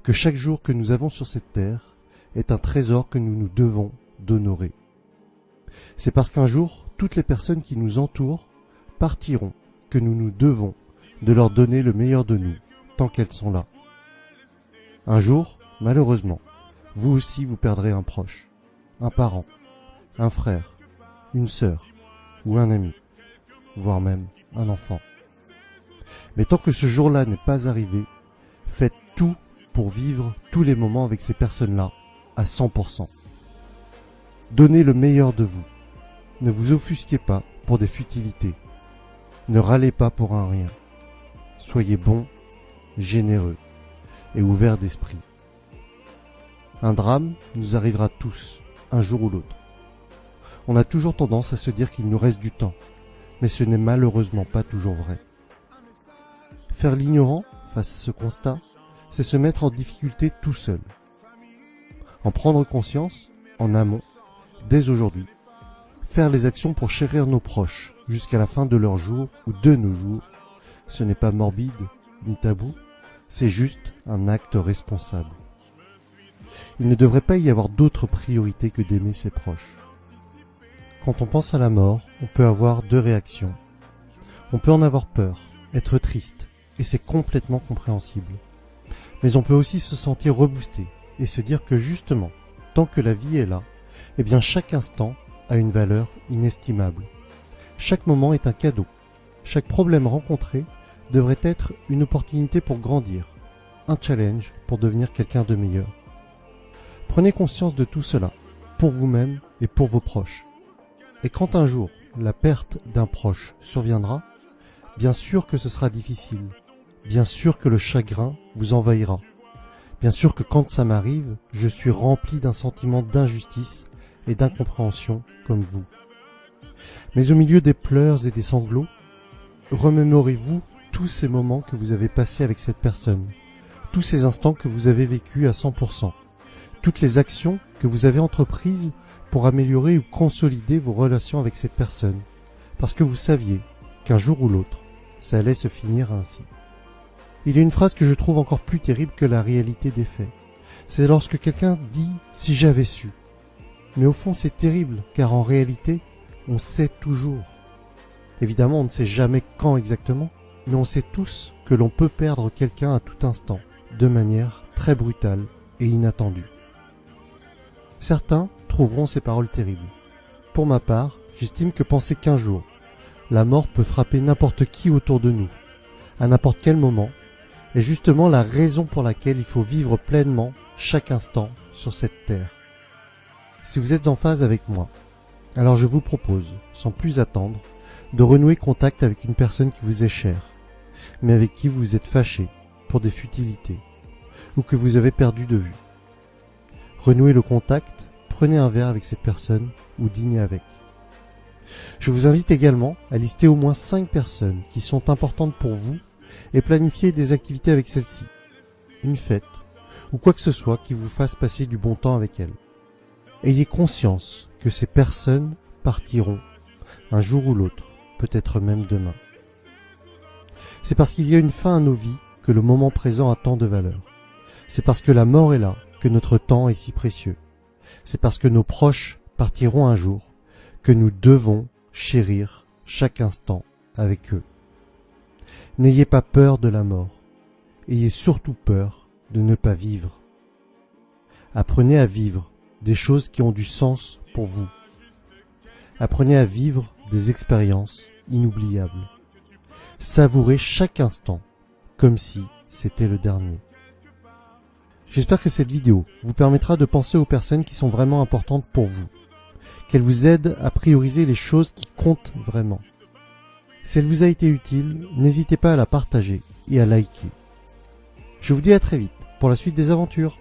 que chaque jour que nous avons sur cette terre est un trésor que nous nous devons d'honorer. C'est parce qu'un jour, toutes les personnes qui nous entourent partiront que nous nous devons de leur donner le meilleur de nous, tant qu'elles sont là. Un jour, malheureusement, vous aussi vous perdrez un proche, un parent, un frère, une sœur ou un ami, voire même un enfant. Mais tant que ce jour-là n'est pas arrivé, faites tout pour vivre tous les moments avec ces personnes-là à 100%. Donnez le meilleur de vous. Ne vous offusquez pas pour des futilités. Ne râlez pas pour un rien. Soyez bon, généreux et ouvert d'esprit. Un drame nous arrivera tous, un jour ou l'autre. On a toujours tendance à se dire qu'il nous reste du temps, mais ce n'est malheureusement pas toujours vrai. Faire l'ignorant face à ce constat, c'est se mettre en difficulté tout seul. En prendre conscience, en amont, dès aujourd'hui, faire les actions pour chérir nos proches jusqu'à la fin de leur jour ou de nos jours, ce n'est pas morbide ni tabou, c'est juste un acte responsable. Il ne devrait pas y avoir d'autre priorité que d'aimer ses proches. Quand on pense à la mort, on peut avoir deux réactions. On peut en avoir peur, être triste, et c'est complètement compréhensible. Mais on peut aussi se sentir reboosté et se dire que justement, tant que la vie est là, eh bien chaque instant a une valeur inestimable. Chaque moment est un cadeau. Chaque problème rencontré devrait être une opportunité pour grandir, un challenge pour devenir quelqu'un de meilleur. Prenez conscience de tout cela, pour vous-même et pour vos proches. Et quand un jour la perte d'un proche surviendra, bien sûr que ce sera difficile, bien sûr que le chagrin vous envahira, bien sûr que quand ça m'arrive, je suis rempli d'un sentiment d'injustice et d'incompréhension comme vous. Mais au milieu des pleurs et des sanglots, remémorez-vous tous ces moments que vous avez passés avec cette personne, tous ces instants que vous avez vécus à 100%, toutes les actions que vous avez entreprises pour améliorer ou consolider vos relations avec cette personne, parce que vous saviez qu'un jour ou l'autre, ça allait se finir ainsi. Il y a une phrase que je trouve encore plus terrible que la réalité des faits. C'est lorsque quelqu'un dit « si j'avais su ». Mais au fond c'est terrible, car en réalité, on sait toujours. Évidemment, on ne sait jamais quand exactement, mais on sait tous que l'on peut perdre quelqu'un à tout instant, de manière très brutale et inattendue. Certains trouveront ces paroles terribles. Pour ma part, j'estime que penser qu'un jour, la mort peut frapper n'importe qui autour de nous, à n'importe quel moment, est justement la raison pour laquelle il faut vivre pleinement chaque instant sur cette terre. Si vous êtes en phase avec moi, alors je vous propose, sans plus attendre, de renouer contact avec une personne qui vous est chère, mais avec qui vous êtes fâché pour des futilités, ou que vous avez perdu de vue. Renouez le contact, prenez un verre avec cette personne ou dînez avec. Je vous invite également à lister au moins 5 personnes qui sont importantes pour vous et planifier des activités avec celles-ci, une fête ou quoi que ce soit qui vous fasse passer du bon temps avec elles. Ayez conscience que ces personnes partiront un jour ou l'autre, peut-être même demain. C'est parce qu'il y a une fin à nos vies que le moment présent a tant de valeur. C'est parce que la mort est là que notre temps est si précieux. C'est parce que nos proches partiront un jour que nous devons chérir chaque instant avec eux. N'ayez pas peur de la mort. Ayez surtout peur de ne pas vivre. Apprenez à vivre des choses qui ont du sens pour vous. Apprenez à vivre des expériences inoubliables. Savourez chaque instant comme si c'était le dernier. J'espère que cette vidéo vous permettra de penser aux personnes qui sont vraiment importantes pour vous, qu'elle vous aide à prioriser les choses qui comptent vraiment. Si elle vous a été utile, n'hésitez pas à la partager et à liker. Je vous dis à très vite pour la suite des aventures.